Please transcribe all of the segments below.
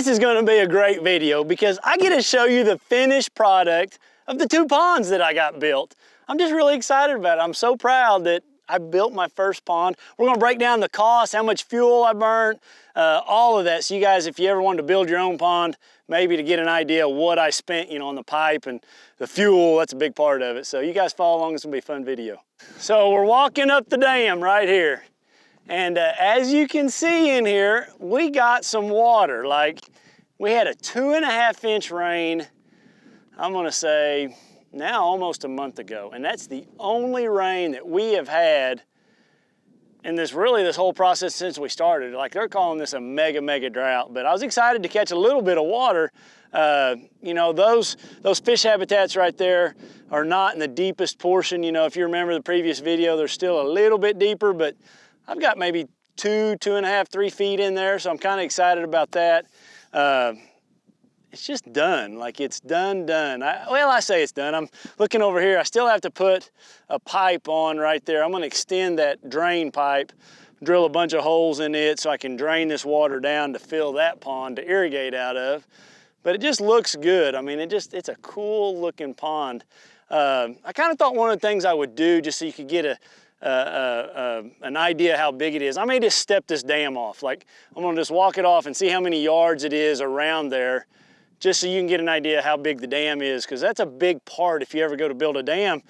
This is gonna be a great video because I get to show you the finished product of the 2 ponds that I got built. I'm just really excited about it. I'm so proud that I built my first pond. We're gonna break down the cost, how much fuel I burnt, all of that. So you guys, if you ever wanted to build your own pond, maybe to get an idea of what I spent, on the pipe and the fuel, that's a big part of it. So you guys follow along, it's gonna be a fun video. So we're walking up the dam right here. And as you can see in here, we got some water. Like, we had a 2.5-inch rain, I'm gonna say, now almost a month ago. And that's the only rain that we have had in this whole process since we started. Like, they're calling this a mega drought, but I was excited to catch a little bit of water. Those fish habitats right there are not in the deepest portion. If you remember the previous video, they're still a little bit deeper, but I've got maybe 2.5, 3 feet in there, so I'm kind of excited about that. It's just done, like it's done. I say it's done. I'm looking over here. I still have to put a pipe on right there. I'm gonna extend that drain pipe, drill a bunch of holes in it so I can drain this water down to fill that pond to irrigate out of. But it just looks good. I mean, it's a cool looking pond. I kind of thought one of the things I would do just so you could get an idea how big it is. I may just step this dam off. Like, I'm gonna just walk it off and see how many yards it is around there, just so you can get an idea how big the dam is, because that's a big part if you ever go to build a dam.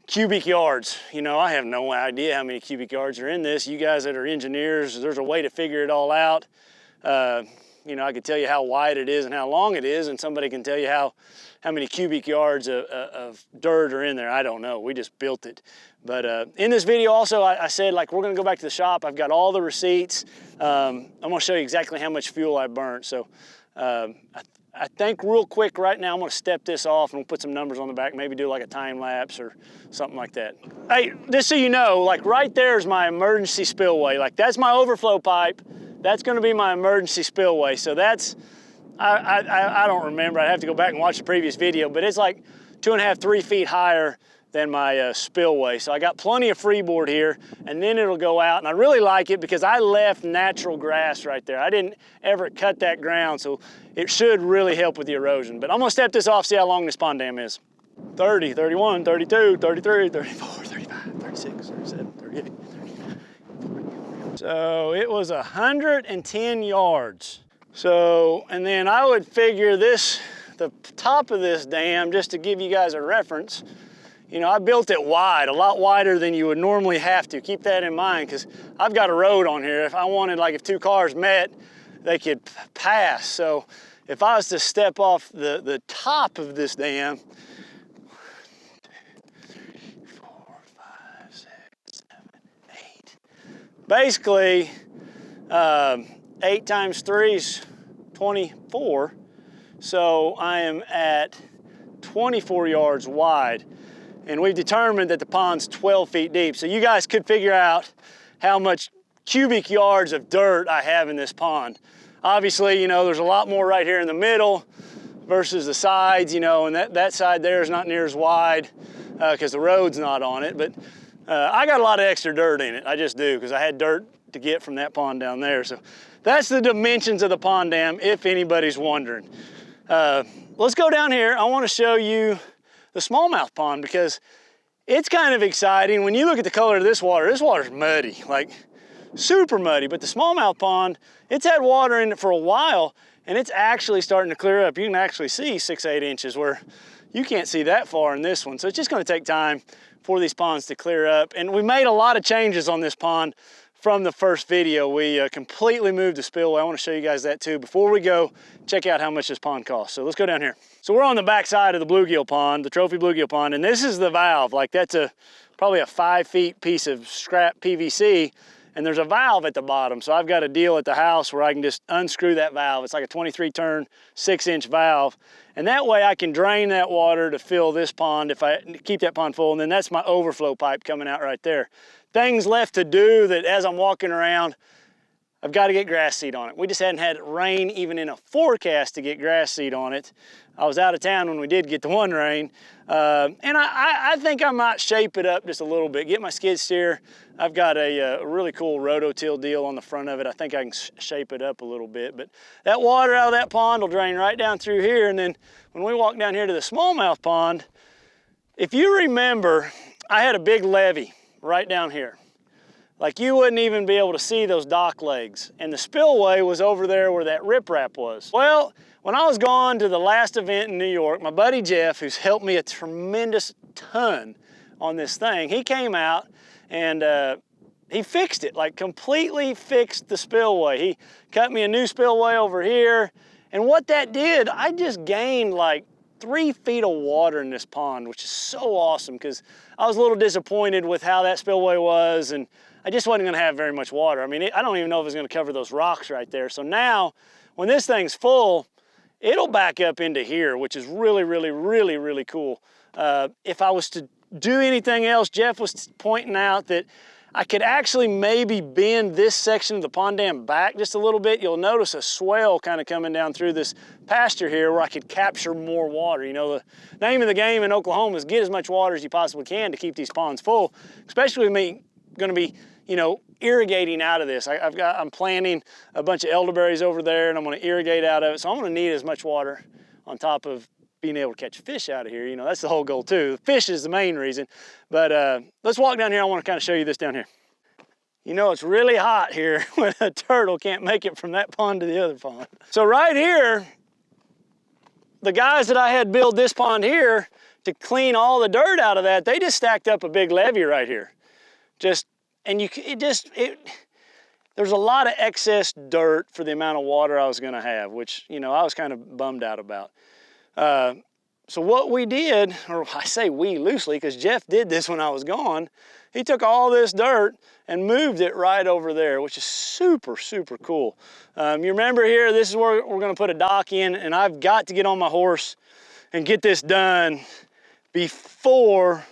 Cubic yards. I have no idea how many cubic yards are in this. You guys that are engineers, there's a way to figure it all out. I could tell you how wide it is and how long it is, and somebody can tell you how many cubic yards of dirt are in there. I don't know, we just built it. But in this video also, I said, like, we're gonna go back to the shop. I've got all the receipts. I'm gonna show you exactly how much fuel I burnt. So I think real quick right now, I'm gonna step this off and we'll put some numbers on the back, maybe do like a time lapse or something like that. Hey, just so you know, like right there is my emergency spillway. Like, that's my overflow pipe. That's gonna be my emergency spillway. So that's, I don't remember, I'd have to go back and watch the previous video, but it's like 2.5, 3 feet higher than my spillway. So I got plenty of freeboard here, and then it'll go out. And I really like it because I left natural grass right there. I didn't ever cut that ground, so it should really help with the erosion. But I'm gonna step this off, see how long this pond dam is. 30, 31, 32, 33, 34, 35, 36, 37, 38, 39, 40. So it was 110 yards. So, and then I would figure this, the top of this dam, just to give you guys a reference, I built it wide, a lot wider than you would normally have to. Keep that in mind, because I've got a road on here. If I wanted, like, if 2 cars met, they could pass. So if I was to step off the top of this dam, 1, 2, 3, 4, 5, 6, 7, 8. Basically, 8 times 3 is 24. So I am at 24 yards wide. And we've determined that the pond's 12 feet deep. So you guys could figure out how much cubic yards of dirt I have in this pond. Obviously, there's a lot more right here in the middle versus the sides, and that side there is not near as wide because the road's not on it. But I got a lot of extra dirt in it. I just do, because I had dirt to get from that pond down there. So that's the dimensions of the pond dam, if anybody's wondering. Let's go down here. I want to show you the smallmouth pond, because it's kind of exciting. When you look at the color of this water's muddy, like super muddy. But the smallmouth pond, it's had water in it for a while, and it's actually starting to clear up. You can actually see 6, 8 inches where you can't see that far in this one. So it's just gonna take time for these ponds to clear up. And we made a lot of changes on this pond from the first video. We completely moved the spillway. I want to show you guys that too. Before we go, check out how much this pond costs. So let's go down here. So we're on the back side of the bluegill pond, the trophy bluegill pond, and this is the valve. Like, that's probably a 5 feet piece of scrap PVC, and there's a valve at the bottom. So I've got a deal at the house where I can just unscrew that valve. It's like a 23 turn, 6-inch valve. And that way I can drain that water to fill this pond if I keep that pond full. And then that's my overflow pipe coming out right there. Things left to do that as I'm walking around, I've got to get grass seed on it. We just hadn't had rain even in a forecast to get grass seed on it. I was out of town when we did get the one rain. And I think I might shape it up just a little bit, get my skid steer. I've got a really cool rototill deal on the front of it. I think I can shape it up a little bit, but that water out of that pond will drain right down through here. And then when we walk down here to the smallmouth pond, if you remember, I had a big levee right down here. Like you wouldn't even be able to see those dock legs. And the spillway was over there where that riprap was. Well, when I was gone to the last event in New York, my buddy Jeff, who's helped me a tremendous ton on this thing, he came out and he fixed it, like completely fixed the spillway. He cut me a new spillway over here. And what that did, I just gained like 3 feet of water in this pond, which is so awesome because I was a little disappointed with how that spillway was, and I just wasn't gonna have very much water. I mean, I don't even know if it's gonna cover those rocks right there. So now, when this thing's full, it'll back up into here, which is really, really, really, really cool. If I was to do anything else, Jeff was pointing out that I could actually maybe bend this section of the pond dam back just a little bit. You'll notice a swell kind of coming down through this pasture here where I could capture more water. You know, the name of the game in Oklahoma is get as much water as you possibly can to keep these ponds full, especially with me gonna be, you know, irrigating out of this. I'm planting a bunch of elderberries over there and I'm gonna irrigate out of it. So I'm gonna need as much water on top of being able to catch fish out of here. You know, that's the whole goal too. Fish is the main reason. But let's walk down here. I wanna kind of show you this down here. You know, it's really hot here when a turtle can't make it from that pond to the other pond. So right here, the guys that I had build this pond here to clean all the dirt out of that, they just stacked up a big levee right here. There's a lot of excess dirt for the amount of water I was gonna have, which, you know, I was kind of bummed out about. So what we did, or I say we loosely, because Jeff did this when I was gone, he took all this dirt and moved it right over there, which is super, super cool. You remember here, this is where we're gonna put a dock in, and I've got to get on my horse and get this done before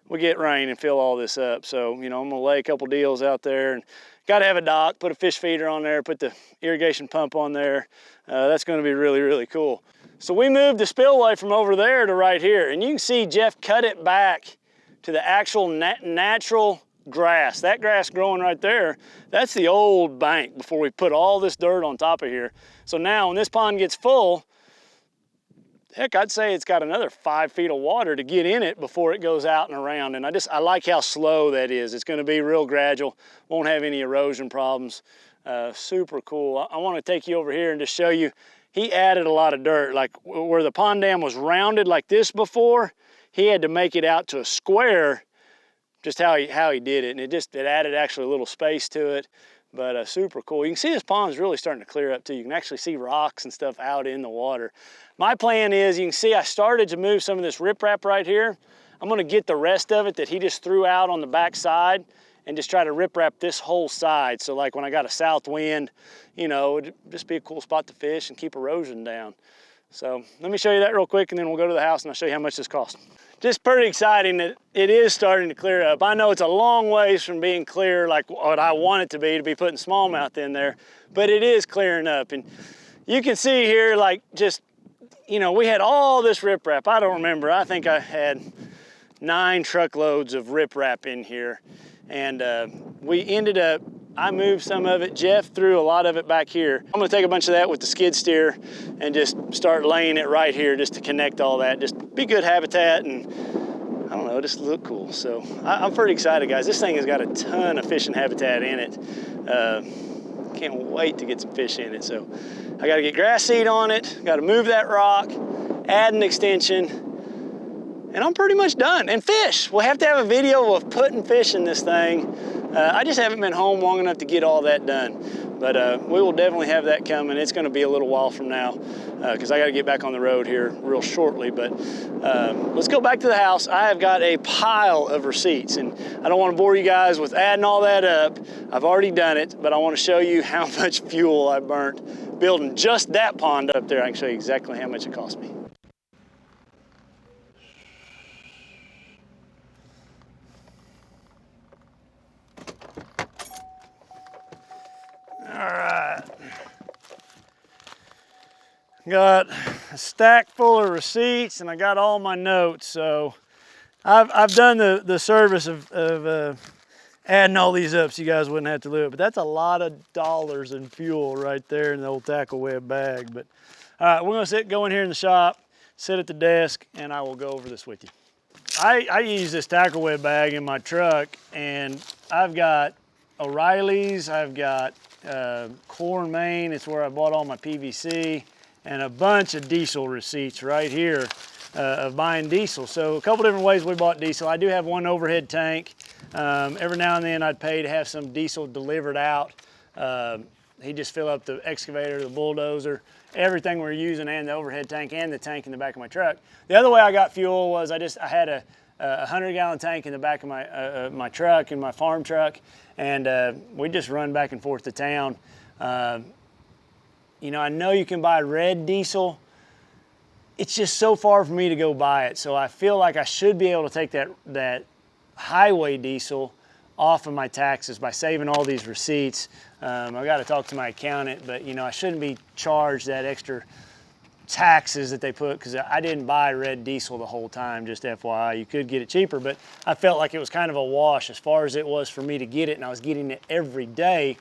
we get rain and fill all this up. So, you know, I'm gonna lay a couple deals out there and gotta have a dock, put a fish feeder on there, put the irrigation pump on there. That's gonna be really, really cool. So we moved the spillway from over there to right here, and you can see Jeff cut it back to the actual natural grass. That grass growing right there, that's the old bank before we put all this dirt on top of here. So now when this pond gets full, heck, I'd say it's got another 5 feet of water to get in it before it goes out and around. And I like how slow that is. It's gonna be real gradual, won't have any erosion problems. Super cool. I wanna take you over here and just show you, he added a lot of dirt. Like where the pond dam was rounded like this before, he had to make it out to a square, just how he did it. And it added actually a little space to it. But super cool. You can see this pond's really starting to clear up too. You can actually see rocks and stuff out in the water. My plan is, you can see I started to move some of this riprap right here. I'm gonna get the rest of it that he just threw out on the back side and just try to riprap this whole side. So like when I got a south wind, you know, it'd just be a cool spot to fish and keep erosion down. So let me show you that real quick and then we'll go to the house and I'll show you how much this cost. Just pretty exciting that it is starting to clear up. I know it's a long ways from being clear like what I want it to be putting smallmouth in there, but it is clearing up. And you can see here, like just, you know, we had all this riprap. I don't remember, I think I had 9 truckloads of riprap in here. And we ended up, I moved some of it, Jeff threw a lot of it back here. I'm gonna take a bunch of that with the skid steer and just start laying it right here just to connect all that. Just be good habitat and I don't know, just look cool. So I'm pretty excited, guys. This thing has got a ton of fishing habitat in it. Can't wait to get some fish in it. So I gotta get grass seed on it, gotta move that rock, add an extension, and I'm pretty much done. And fish, we'll have to have a video of putting fish in this thing. I just haven't been home long enough to get all that done. But we will definitely have that coming. It's gonna be a little while from now because I gotta get back on the road here real shortly. But let's go back to the house. I have got a pile of receipts and I don't wanna bore you guys with adding all that up. I've already done it, but I wanna show you how much fuel I burnt building just that pond up there. I can show you exactly how much it cost me. right. Got a stack full of receipts and I got all my notes. So I've done the service of adding all these up so you guys wouldn't have to do it. But that's a lot of dollars in fuel right there in the old tackle web bag. But all right, we're gonna go in here in the shop, sit at the desk, and I will go over this with you. I use this tackle web bag in my truck, and I've got O'Reilly's, I've got Core and Main, it's where I bought all my PVC, and a bunch of diesel receipts right here of buying diesel. So a couple different ways we bought diesel. I do have one overhead tank. Every now and then I'd pay to have some diesel delivered out. He'd just fill up the excavator, the bulldozer, everything we're using, and the overhead tank and the tank in the back of my truck. The other way I got fuel was I had a 100-gallon tank in the back of my truck, in my farm truck, and we just run back and forth to town. You know, I know you can buy red diesel. It's just so far for me to go buy it. So I feel like I should be able to take that highway diesel off of my taxes by saving all these receipts. I got to talk to my accountant, but you know, I shouldn't be charged that extra taxes that they put, because I didn't buy red diesel the whole time, just FYI. You could get it cheaper, but I felt like it was kind of a wash as far as it was for me to get it, and I was getting it every day.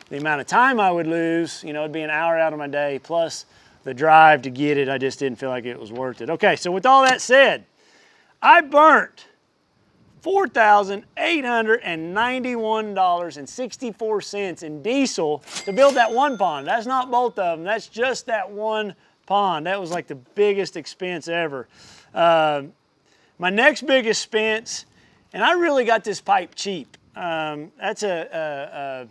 The amount of time I would lose, you know, it'd be an hour out of my day, plus the drive to get it, I just didn't feel like it was worth it. Okay, so with all that said, I burnt $4,891.64 in diesel to build that one pond. That's not both of them, that's just that one pond. That was like the biggest expense ever. My next biggest expense, and I really got this pipe cheap. That's a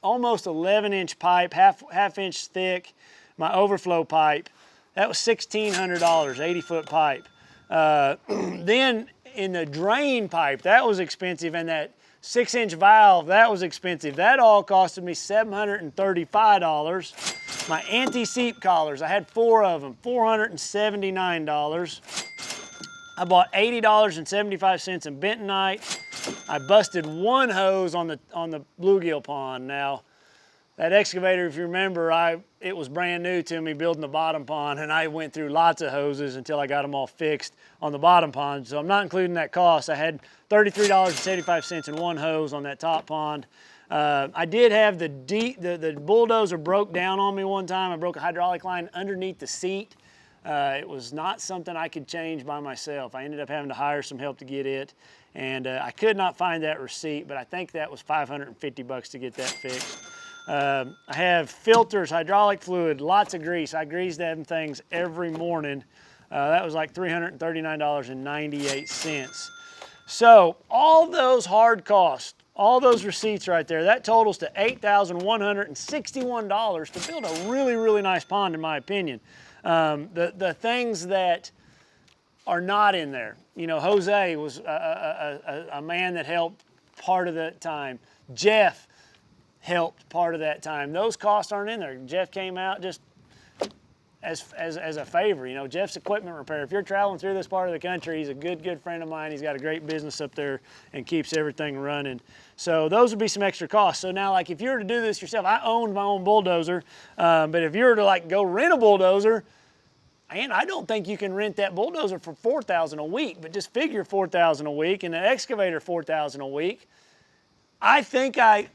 almost 11-inch pipe, half inch thick, my overflow pipe. That was $1,600, 80-foot pipe. Then in the drain pipe, that was expensive, and that 6-inch valve, that was expensive. That all costed me $735. My anti-seep collars, I had 4 of them, $479. I bought $80.75 in bentonite. I busted one hose on the bluegill pond. Now, that excavator, if you remember, it was brand new to me building the bottom pond, and I went through lots of hoses until I got them all fixed on the bottom pond. So I'm not including that cost. I had $33.75 in one hose on that top pond. I did have the bulldozer broke down on me one time. I broke a hydraulic line underneath the seat. It was not something I could change by myself. I ended up having to hire some help to get it. And I could not find that receipt, but I think that was $550 to get that fixed. I have filters, hydraulic fluid, lots of grease. I grease them things every morning. That was like $339.98. So all those hard costs, all those receipts right there, that totals to $8,161 to build a really, really nice pond, in my opinion. The things that are not in there, you know, Jose was a man that helped part of the time. Jeff helped part of that time. Those costs aren't in there. Jeff came out just as a favor. You know, Jeff's equipment repair. If you're traveling through this part of the country, he's a good friend of mine. He's got a great business up there and keeps everything running. So those would be some extra costs. So now, like, if you were to do this yourself, I owned my own bulldozer, but if you were to like go rent a bulldozer, and I don't think you can rent that bulldozer for $4,000 a week, but just figure $4,000 a week, and an excavator $4,000 a week. I think I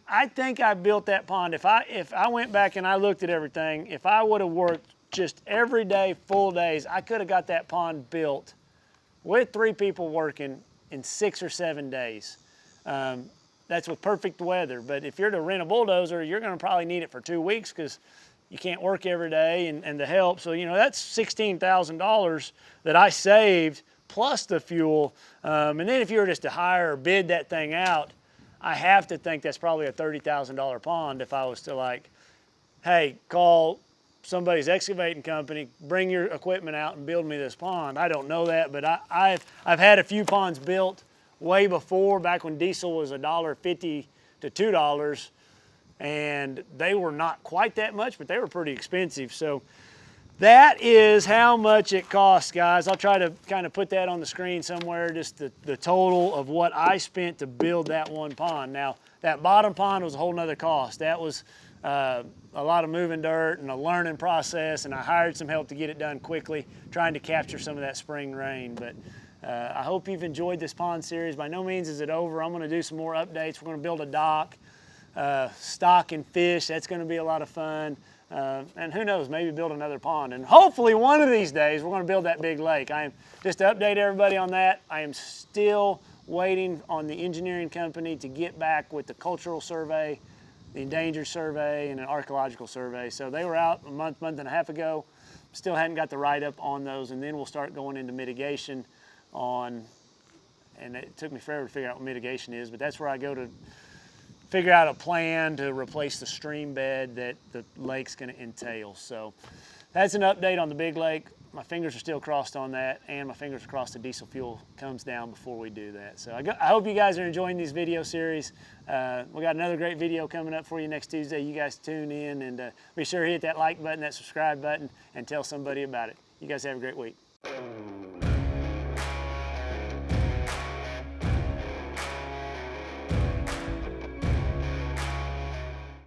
built that pond. If I went back and I looked at everything, if I would have worked just every day, full days, I could have got that pond built with 3 people working in 6 or 7 days. That's with perfect weather. But if you're to rent a bulldozer, you're going to probably need it for 2 weeks because you can't work every day and the help. So, you know, that's $16,000 that I saved plus the fuel. And then if you were just to hire or bid that thing out, I have to think that's probably a $30,000 pond if I was to like, hey, call somebody's excavating company, bring your equipment out and build me this pond. I don't know that, but I've had a few ponds built way before, back when diesel was $1.50 to $2. And they were not quite that much, but they were pretty expensive. So that is how much it costs, guys. I'll try to kind of put that on the screen somewhere, just the total of what I spent to build that one pond. Now, that bottom pond was a whole nother cost. That was a lot of moving dirt and a learning process, and I hired some help to get it done quickly, trying to capture some of that spring rain. But I hope you've enjoyed this pond series. By no means is it over. I'm gonna do some more updates. We're gonna build a dock, stock and fish. That's gonna be a lot of fun. And who knows, maybe build another pond. And hopefully one of these days, we're gonna build that big lake. Just to update everybody on that, I am still waiting on the engineering company to get back with the cultural survey, the endangered survey, and an archaeological survey. So they were out a month and a half ago. Still hadn't got the write-up on those, and then we'll start going into mitigation on, and it took me forever to figure out what mitigation is, but that's where I go to figure out a plan to replace the stream bed that the lake's gonna entail. So that's an update on the big lake. My fingers are still crossed on that, and my fingers are crossed the diesel fuel comes down before we do that. So I hope you guys are enjoying these video series. We got another great video coming up for you next Tuesday. You guys tune in, and be sure to hit that like button, that subscribe button, and tell somebody about it. You guys have a great week.